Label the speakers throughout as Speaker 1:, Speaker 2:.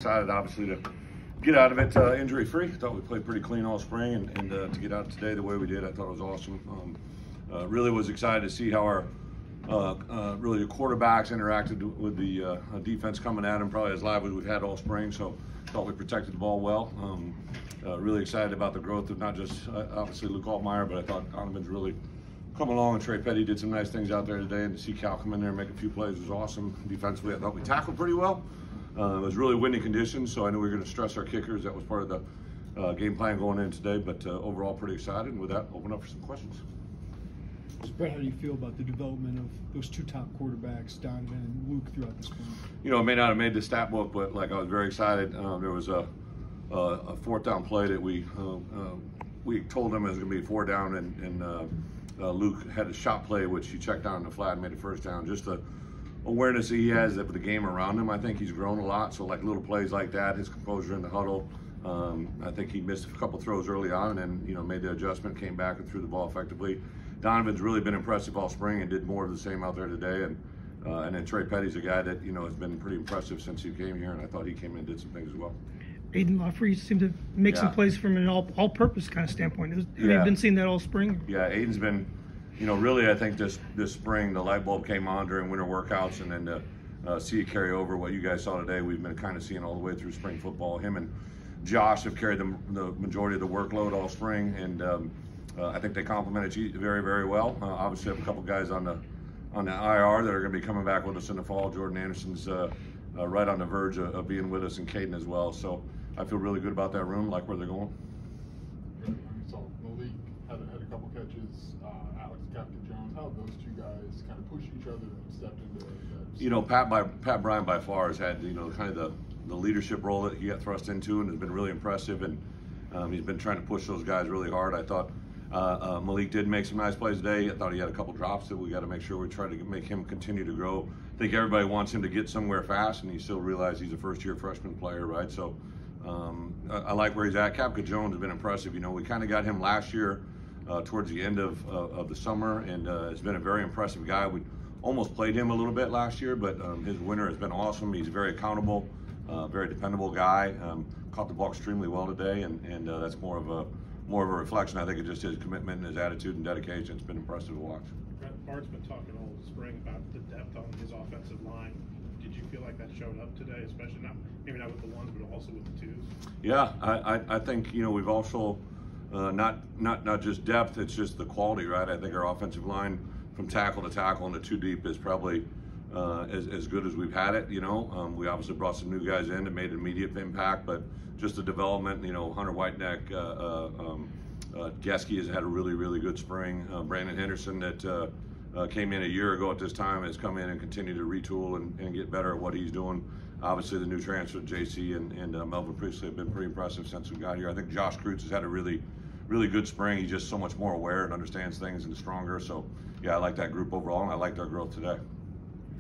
Speaker 1: Excited, obviously, to get out of it injury-free. Thought we played pretty clean all spring, and to get out today the way we did, I thought it was awesome. Really was excited to see how our really the quarterbacks interacted with the defense coming at them, probably as live as we've had all spring. So thought we protected the ball well. Really excited about the growth of not just obviously Luke Altmyer, but I thought Donovan's really come along, and Trey Petty did some nice things out there today, and to see Cal come in there and make a few plays was awesome. Defensively, I thought we tackled pretty well. It was really windy conditions, so I knew we were going to stress our kickers. That was part of the game plan going in today, but overall pretty excited. And with that, open up for some questions.
Speaker 2: Brett, how do you feel about the development of those two top quarterbacks, Donovan and Luke, throughout this game?
Speaker 1: You know, it may not have made the stat book, but like I was very excited. There was a fourth down play that we told them it was going to be 4 down, and Luke had a shot play, which he checked down in the flat and made it first down. Just the awareness that he has of the game around him, I think he's grown a lot. So like little plays like that, his composure in the huddle. I think he missed a couple throws early on, and then made the adjustment, came back and threw the ball effectively. Donovan's really been impressive all spring and did more of the same out there today. And then Trey Petty's a guy that has been pretty impressive since he came here, and I thought he came in and did some things as well.
Speaker 3: Aiden Lafrey seemed to make some plays from an all-purpose kind of standpoint. Have you been seeing that all spring?
Speaker 1: Yeah, Aiden's been, really I think this spring the light bulb came on during winter workouts, and then to see it carry over what you guys saw today, we've been kind of seeing all the way through spring football. Him and Josh have carried the majority of the workload all spring, and I think they complement each very, very well. Obviously, have a couple guys on the IR that are going to be coming back with us in the fall. Jordan Anderson's right on the verge of being with us, and Caden as well. So I feel really good about that room, like where they're going.
Speaker 4: We saw Malik had a couple catches. Alex Captain Jones. How those two guys kind of pushed each other and stepped into that?
Speaker 1: Pat Bryant by far has had kind of the leadership role that he got thrust into, and has been really impressive. And he's been trying to push those guys really hard. I thought Malik did make some nice plays today. I thought he had a couple drops that we got to make sure we try to make him continue to grow. I think everybody wants him to get somewhere fast, and he still realizes he's a first-year freshman player, right? So I like where he's at. Captain Jones has been impressive. We kind of got him last year towards the end of the summer, and has been a very impressive guy. We almost played him a little bit last year, but his winter has been awesome. He's very accountable, very dependable guy. Caught the ball extremely well today, and that's more of a reflection, I think, of just his commitment and his attitude and dedication. It's been impressive to watch.
Speaker 5: Bart's been talking all spring about the depth on his offensive line. Did you feel like that showed up today, especially maybe not with the ones, but also with the twos?
Speaker 1: Yeah, I think we've also not just depth, it's just the quality, right? I think our offensive line from tackle to tackle and the two deep is probably as good as we've had it. We obviously brought some new guys in and made an immediate impact, but just the development, Hunter Whiteneck, Geske has had a really, really good spring. Brandon Henderson that came in a year ago at this time has come in and continued to retool and get better at what he's doing. Obviously the new transfer, JC and Melvin Priestley, have been pretty impressive since we got here. I think Josh Kreutz has had a really, really good spring. He's just so much more aware and understands things and stronger. So yeah, I like that group overall, and I liked our growth today.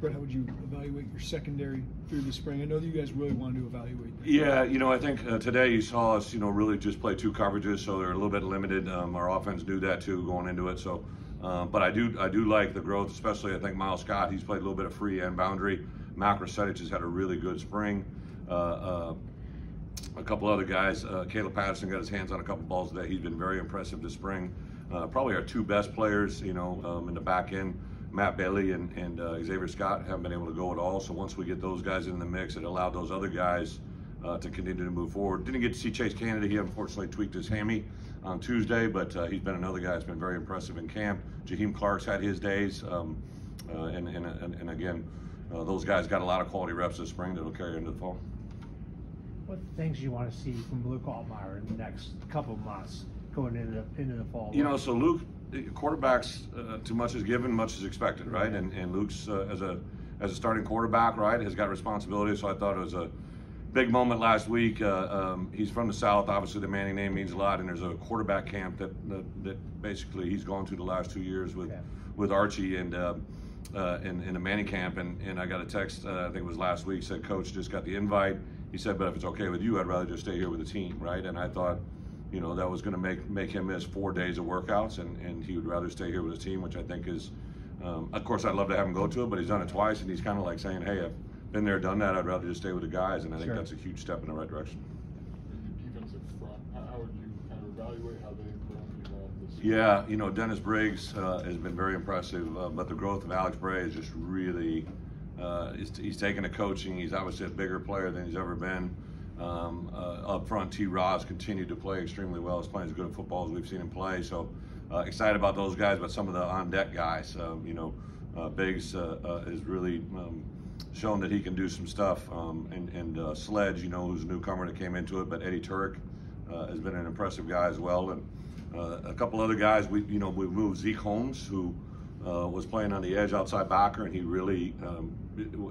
Speaker 2: Brett, how would you evaluate your secondary through the spring? I know that you guys really wanted to evaluate that.
Speaker 1: Yeah, I think today you saw us, really just play 2 coverages, so they're a little bit limited. Our offense knew that too going into it. So, but I do like the growth, especially I think Miles Scott. He's played a little bit of free and boundary. Malk Rosetić has had a really good spring. A couple other guys, Caleb Patterson got his hands on a couple balls today. He's been very impressive this spring. Probably our 2 best players, in the back end. Matt Bailey and Xavier Scott haven't been able to go at all. So once we get those guys in the mix, it allowed those other guys to continue to move forward. Didn't get to see Chase Kennedy. He unfortunately tweaked his hammy on Tuesday, but he's been another guy that's been very impressive in camp. Jaheim Clark's had his days, and again, those guys got a lot of quality reps this spring that'll carry into the fall.
Speaker 6: What things you want to see from Luke Altmyer in the next couple of months going into the fall?
Speaker 1: So Luke, quarterbacks, too much is given, much is expected, right? And Luke's as a starting quarterback, right, has got responsibility. So I thought it was a big moment last week. He's from the South. Obviously, the Manning name means a lot, and there's a quarterback camp that basically he's gone to the last 2 years with Archie and in the Manning camp. And I got a text, I think it was last week, said, "Coach just got the invite." He said, "But if it's okay with you, I'd rather just stay here with the team," right? And I thought, that was going to make him miss 4 days of workouts, and he would rather stay here with his team, which I think is, of course, I'd love to have him go to it, but he's done it twice, and he's kind of like saying, "Hey, been there, done that. I'd rather just stay with the guys, and I think
Speaker 6: Sure.
Speaker 1: that's a huge step in the right direction.
Speaker 4: Your defensive front, how would you kind of evaluate how they've grown and evolved this year?
Speaker 1: Yeah, you know, Dennis Briggs has been very impressive, but the growth of Alex Bray is just really, he's taken to coaching. He's obviously a bigger player than he's ever been. Up front, T. Ross continued to play extremely well. He's playing as good a football as we've seen him play. So excited about those guys, but some of the on-deck guys, you know, Biggs is really shown that he can do some stuff. And Sledge, you know, who's a newcomer that came into it, but Eddie Turek has been an impressive guy as well. And a couple other guys, we've moved Zeke Holmes, who was playing on the edge outside backer, and he really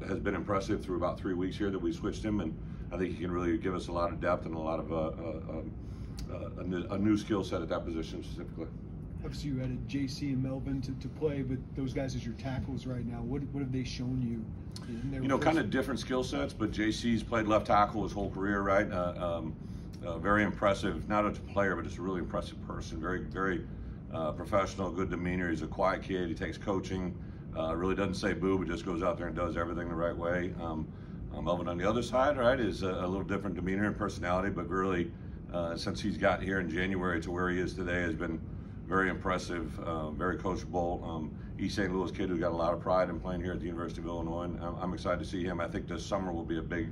Speaker 1: has been impressive through about 3 weeks here that we switched him, and I think he can really give us a lot of depth and a lot of a new skill set at that position specifically.
Speaker 2: Obviously, you added JC and Melvin to play, but those guys as your tackles right now, what have they shown you?
Speaker 1: You know, kind of different skill sets, but JC's played left tackle his whole career, right? Very impressive, not as a player, but just a really impressive person. Very professional, good demeanor. He's a quiet kid. He takes coaching. Really doesn't say boo, but just goes out there and does everything the right way. Melvin on the other side, right, is a little different demeanor and personality, but really, since he's got here in January to where he is today, has been very impressive, very coachable. East St. Louis kid who got a lot of pride in playing here at the University of Illinois, and I'm excited to see him. I think this summer will be a big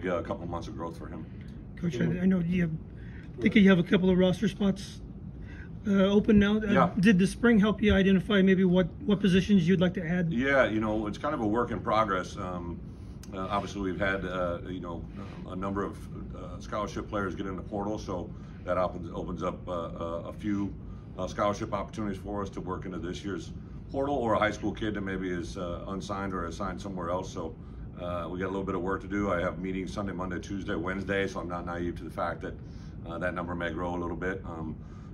Speaker 1: couple of months of growth for him.
Speaker 3: Coach, I know you think you have a couple of roster spots open now.
Speaker 1: Yeah.
Speaker 3: Did the spring help you identify maybe what positions you'd like to add?
Speaker 1: Yeah, you know, it's kind of a work in progress. Obviously, we've had you know, a number of scholarship players get in the portal, so that opens up a few scholarship opportunities for us to work into this year's portal, or a high school kid that maybe is unsigned or assigned somewhere else. So we got a little bit of work to do. I have meetings Sunday, Monday, Tuesday, Wednesday, so I'm not naive to the fact that that number may grow a little bit.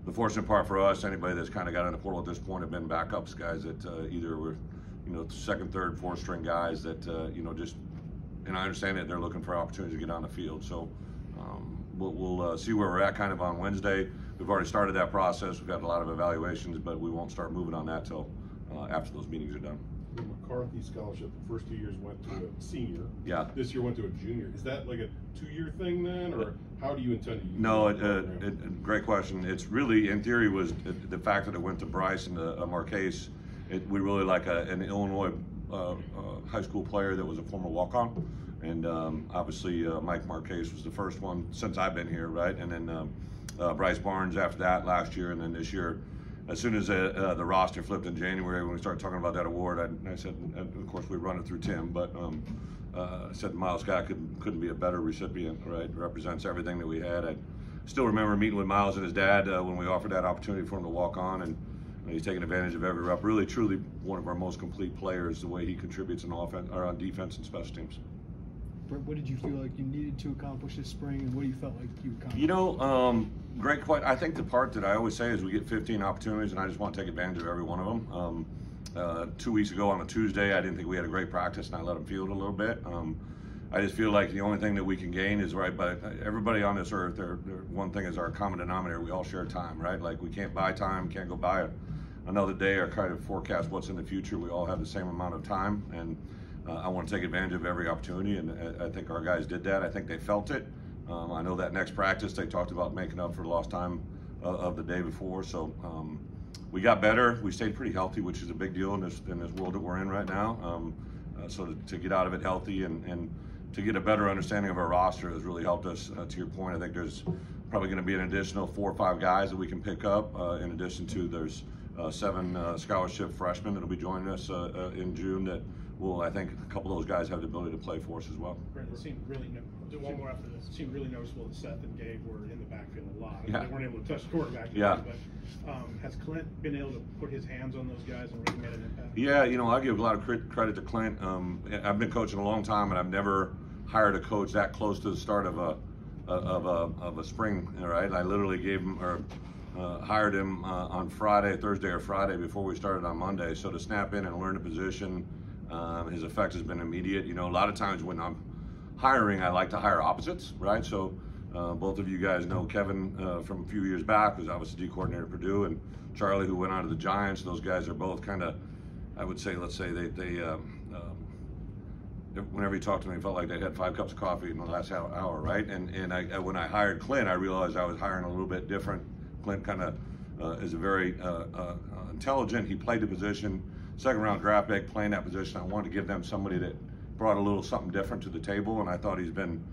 Speaker 1: The fortunate part for us, anybody that's kind of got in the portal at this point have been backups, guys that either were, you know, second, third, fourth string guys that, you know, just, and I understand that they're looking for opportunities to get on the field. So we'll see where we're at kind of on Wednesday. We've already started that process. We've had a lot of evaluations, but we won't start moving on that till after those meetings are done.
Speaker 7: The McCarthy scholarship, the first 2 years went to a senior.
Speaker 1: Yeah.
Speaker 7: This year went to a junior. Is that like a 2-year thing then, or how do you intend to use
Speaker 1: No,
Speaker 7: it?
Speaker 1: great question. It's really, in theory, was the fact that it went to Bryce and Marquez. We really like an Illinois high school player that was a former walk-on, and obviously Mike Marquez was the first one since I've been here, right? And then Bryce Barnes after that last year, and then this year. As soon as the roster flipped in January, when we started talking about that award, I said, and of course we run it through Tim, but I said Miles Scott couldn't be a better recipient, right? Represents everything that we had. I still remember meeting with Miles and his dad when we offered that opportunity for him to walk on, and he's taking advantage of every rep. Really, truly one of our most complete players, the way he contributes in offense or on defense and special teams.
Speaker 2: What did you feel like you needed to accomplish this spring, and what do you felt like you accomplished?
Speaker 1: You know, great question. I think the part that I always say is we get 15 opportunities, and I just want to take advantage of every one of them. 2 weeks ago on a Tuesday, I didn't think we had a great practice, and I let them field a little bit. I just feel like the only thing that we can gain is, right, but everybody on this earth, one thing is our common denominator. We all share time, right? Like we can't buy time, can't go buy another day or kind of forecast what's in the future. We all have the same amount of time, and I want to take advantage of every opportunity, and I think our guys did that. I think they felt it. I know that next practice they talked about making up for the lost time of the day before. So we got better. We stayed pretty healthy, which is a big deal in this world that we're in right now. So to get out of it healthy and to get a better understanding of our roster has really helped us. To your point, I think there's probably going to be an additional 4 or 5 guys that we can pick up. In addition to there's 7 scholarship freshmen that'll be joining us in June that will, I think, a couple of those guys have the ability to play for us as well.
Speaker 5: Brent, it seemed really, do one more after this. It seemed really noticeable that Seth and Gabe were in the backfield a lot. I mean,
Speaker 1: Yeah.
Speaker 5: They weren't able to touch the quarterback.
Speaker 1: Yeah.
Speaker 5: But has Clint been able to put his hands on those guys and really made an impact?
Speaker 1: Yeah, you know, I give a lot of credit to Clint. I've been coaching a long time, and I've never hired a coach that close to the start of a spring. Right? I literally gave him hired him on Thursday or Friday before we started on Monday. So to snap in and learn the position, his effect has been immediate. You know, a lot of times when I'm hiring, I like to hire opposites, right? So both of you guys know Kevin from a few years back, who's obviously D coordinator at Purdue, and Charlie, who went on to the Giants. Those guys are both kind of, I would say, let's say they whenever he talked to me, it felt like they had 5 cups of coffee in the last hour, right? And when I hired Clint, I realized I was hiring a little bit different. Clint kind of is a very intelligent. He played the position, 2nd round draft pick, playing that position. I wanted to give them somebody that brought a little something different to the table, and I thought he's been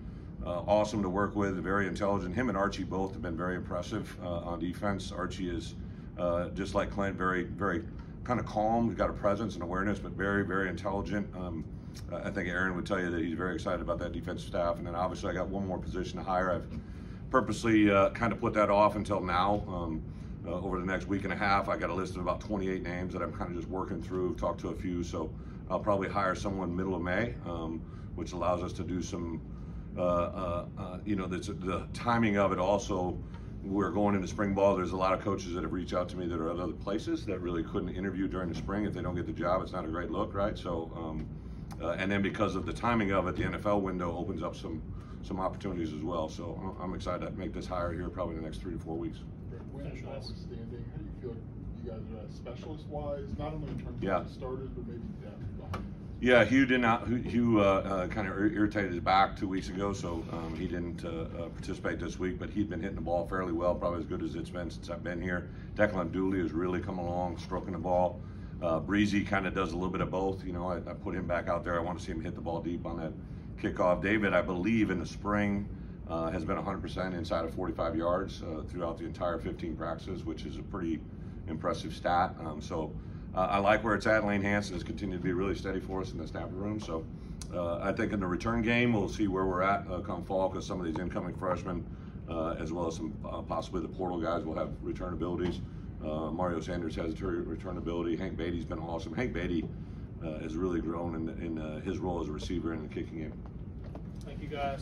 Speaker 1: awesome to work with, very intelligent. Him and Archie both have been very impressive on defense. Archie is just like Clint, very, very kind of calm. He's got a presence and awareness, but very, very intelligent. I think Aaron would tell you that he's very excited about that defensive staff. And then obviously I got one more position to hire. I've purposely kind of put that off until now. Over the next week and a half, I got a list of about 28 names that I'm kind of just working through, talked to a few. So I'll probably hire someone middle of May, which allows us to do some, you know, the timing of it also. We're going into spring ball. There's a lot of coaches that have reached out to me that are at other places that really couldn't interview during the spring. If they don't get the job, it's not a great look, right? So, and then because of the timing of it, the NFL window opens up some opportunities as well. So I'm excited to make this hire here probably in the next 3 to 4 weeks.
Speaker 4: Win notwithstanding, how do you feel like you guys are at specialist-wise, not only in terms
Speaker 1: Yeah.
Speaker 4: of the starters, but maybe depth behind?
Speaker 1: Yeah, Hugh kind of irritated his back 2 weeks ago, so he didn't participate this week, but he'd been hitting the ball fairly well, probably as good as it's been since I've been here. Declan Dooley has really come along, stroking the ball. Breezy kind of does a little bit of both. You know, I put him back out there. I want to see him hit the ball deep on that kickoff. David, I believe in the spring, has been 100% inside of 45 yards throughout the entire 15 practices, which is a pretty impressive stat. I like where it's at. Lane Hansen has continued to be really steady for us in the snapper room. So I think in the return game, we'll see where we're at come fall, because some of these incoming freshmen, as well as some possibly the portal guys, will have return abilities. Mario Sanders has return ability. Hank Beatty's been awesome. Hank Beatty has really grown in his role as a receiver in the kicking game.
Speaker 5: Thank you, guys.